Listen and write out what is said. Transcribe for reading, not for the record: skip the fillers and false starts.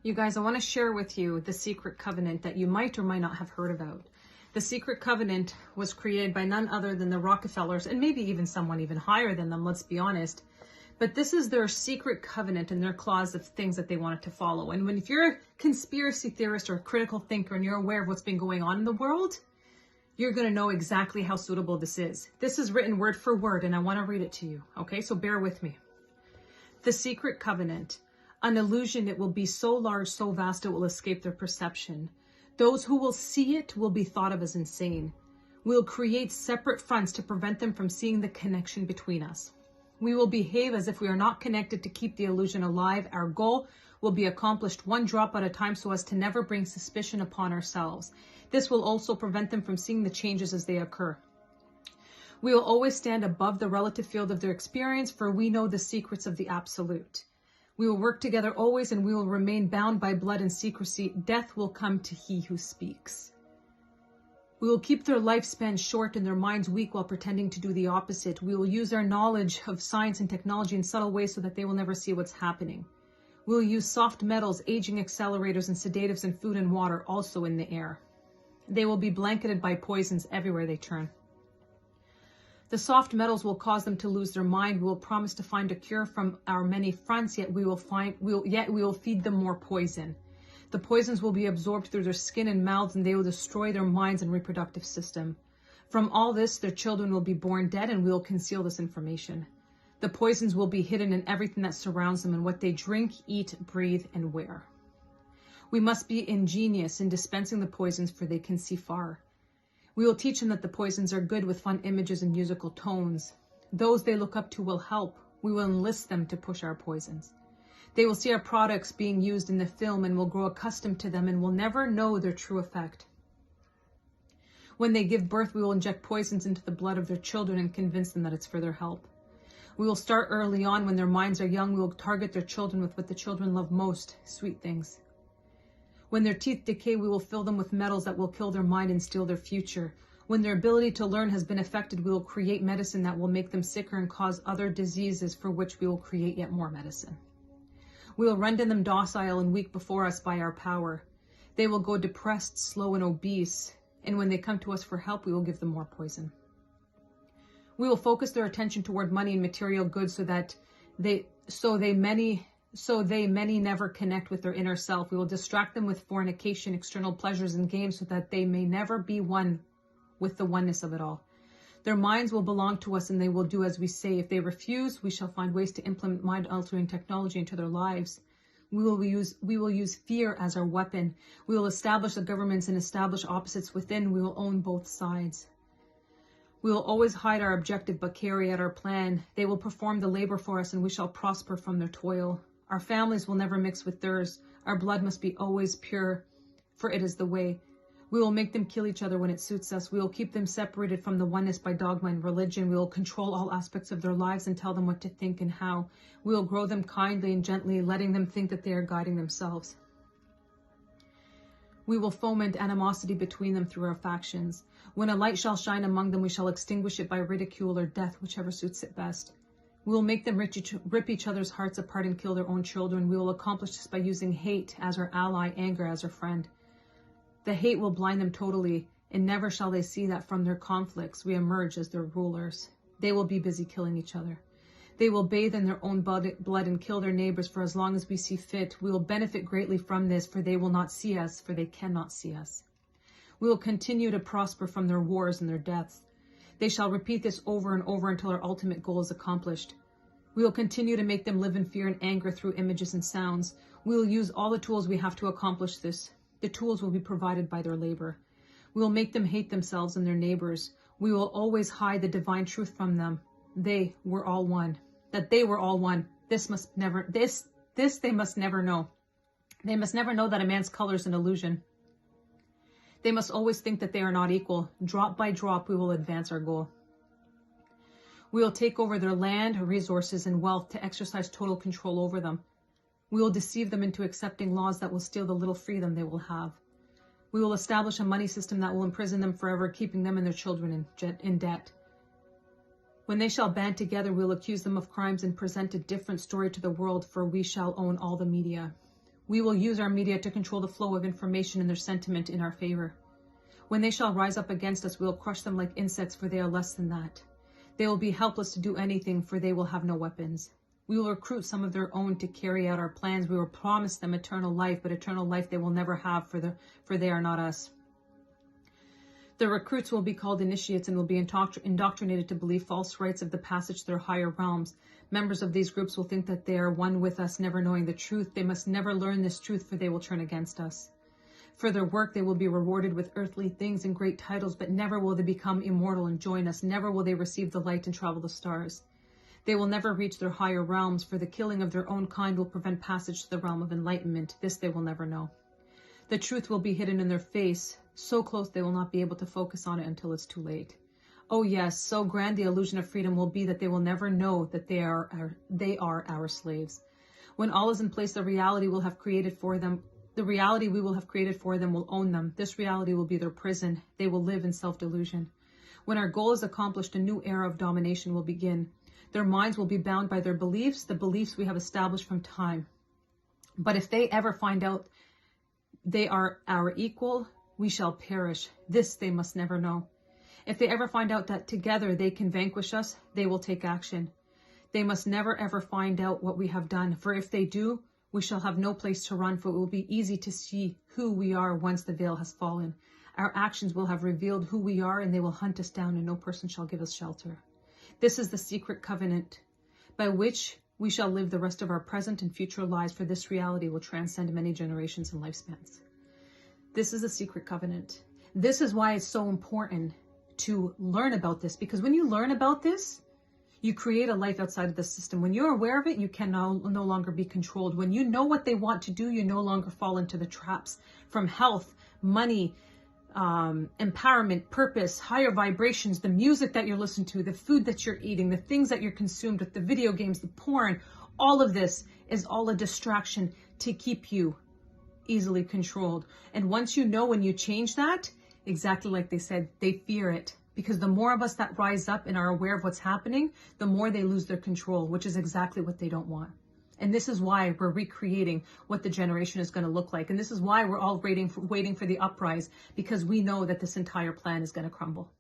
You guys, I want to share with you the secret covenant that you might or might not have heard about. The secret covenant was created by none other than the Rockefellers, and maybe even someone even higher than them, let's be honest. But this is their secret covenant and their clause of things that they wanted to follow. And if you're a conspiracy theorist or a critical thinker and you're aware of what's been going on in the world, you're going to know exactly how suitable this is. This is written word for word, and I want to read it to you. Okay, so bear with me. The secret covenant. An illusion, it will be so large, so vast, it will escape their perception. Those who will see it will be thought of as insane. We'll create separate fronts to prevent them from seeing the connection between us. We will behave as if we are not connected to keep the illusion alive. Our goal will be accomplished one drop at a time so as to never bring suspicion upon ourselves. This will also prevent them from seeing the changes as they occur. We will always stand above the relative field of their experience, for we know the secrets of the absolute. We will work together always, and we will remain bound by blood and secrecy. Death will come to he who speaks. We will keep their lifespan short and their minds weak while pretending to do the opposite. We will use our knowledge of science and technology in subtle ways so that they will never see what's happening. We will use soft metals, aging accelerators, and sedatives in food and water, also in the air. They will be blanketed by poisons everywhere they turn. The soft metals will cause them to lose their mind. We will promise to find a cure from our many fronts, yet we will feed them more poison. The poisons will be absorbed through their skin and mouths, and they will destroy their minds and reproductive system. From all this, their children will be born dead, and we will conceal this information. The poisons will be hidden in everything that surrounds them, and what they drink, eat, breathe, and wear. We must be ingenious in dispensing the poisons, for they can see far. We will teach them that the poisons are good with fun images and musical tones. Those they look up to will help. We will enlist them to push our poisons. They will see our products being used in the film and will grow accustomed to them and will never know their true effect. When they give birth, we will inject poisons into the blood of their children and convince them that it's for their help. We will start early on when their minds are young. We will target their children with what the children love most, sweet things. When their teeth decay, we will fill them with metals that will kill their mind and steal their future. When their ability to learn has been affected, we will create medicine that will make them sicker and cause other diseases, for which we will create yet more medicine. We will render them docile and weak before us by our power. They will go depressed, slow, and obese, and when they come to us for help, we will give them more poison. We will focus their attention toward money and material goods so they many never connect with their inner self. We will distract them with fornication, external pleasures, and games so that they may never be one with the oneness of it all. Their minds will belong to us and they will do as we say. If they refuse, we shall find ways to implement mind-altering technology into their lives. We will use fear as our weapon. We will establish the governments and establish opposites within. We will own both sides. We will always hide our objective but carry out our plan. They will perform the labor for us and we shall prosper from their toil. Our families will never mix with theirs. Our blood must be always pure, for it is the way. We will make them kill each other when it suits us. We will keep them separated from the oneness by dogma and religion. We will control all aspects of their lives and tell them what to think and how. We will grow them kindly and gently, letting them think that they are guiding themselves. We will foment animosity between them through our factions. When a light shall shine among them, we shall extinguish it by ridicule or death, whichever suits it best. We will make them rip each other's hearts apart and kill their own children. We will accomplish this by using hate as our ally, anger as our friend. The hate will blind them totally, and never shall they see that from their conflicts we emerge as their rulers. They will be busy killing each other. They will bathe in their own blood and kill their neighbors for as long as we see fit. We will benefit greatly from this, for they will not see us, for they cannot see us. We will continue to prosper from their wars and their deaths. They shall repeat this over and over until our ultimate goal is accomplished. We will continue to make them live in fear and anger through images and sounds. We will use all the tools we have to accomplish this. The tools will be provided by their labor. We will make them hate themselves and their neighbors. We will always hide the divine truth from them. They were all one. That they were all one. This they must never know. They must never know that a man's color is an illusion. They must always think that they are not equal. Drop by drop, we will advance our goal. We will take over their land, resources, and wealth to exercise total control over them. We will deceive them into accepting laws that will steal the little freedom they will have. We will establish a money system that will imprison them forever, keeping them and their children in debt. When they shall band together, we will accuse them of crimes and present a different story to the world, for we shall own all the media. We will use our media to control the flow of information and their sentiment in our favor. When they shall rise up against us, we will crush them like insects, for they are less than that. They will be helpless to do anything, for they will have no weapons. We will recruit some of their own to carry out our plans. We will promise them eternal life, but eternal life they will never have, for they are not us. The recruits will be called initiates and will be indoctrinated to believe false rites of the passage to their higher realms. Members of these groups will think that they are one with us, never knowing the truth. They must never learn this truth, for they will turn against us. For their work, they will be rewarded with earthly things and great titles, but never will they become immortal and join us. Never will they receive the light and travel the stars. They will never reach their higher realms, for the killing of their own kind will prevent passage to the realm of enlightenment. This they will never know. The truth will be hidden in their face, so close they will not be able to focus on it until it's too late. Oh yes, so grand the illusion of freedom will be that they will never know that they are our slaves. When all is in place, the reality we will have created for them will own them. This reality will be their prison. They will live in self-delusion. When our goal is accomplished, a new era of domination will begin. Their minds will be bound by their beliefs, the beliefs we have established from time. But if they ever find out they are our equal, we shall perish. This they must never know. If they ever find out that together they can vanquish us, they will take action. They must never ever find out what we have done, for if they do, we shall have no place to run, for it will be easy to see who we are once the veil has fallen. Our actions will have revealed who we are, and they will hunt us down, and no person shall give us shelter. This is the secret covenant by which we shall live the rest of our present and future lives, for this reality will transcend many generations and lifespans. This is a secret covenant. This is why it's so important to learn about this, because when you learn about this, you create a life outside of the system. When you're aware of it, you can no longer be controlled. When you know what they want to do, you no longer fall into the traps from health, money, empowerment, purpose, higher vibrations, the music that you're listening to, the food that you're eating, the things that you're consumed with, the video games, the porn. All of this is all a distraction to keep you easily controlled. And once you know, when you change that, exactly like they said, they fear it. Because the more of us that rise up and are aware of what's happening, the more they lose their control, which is exactly what they don't want. And this is why we're recreating what the generation is going to look like. And this is why we're all waiting for the uprise, because we know that this entire plan is going to crumble.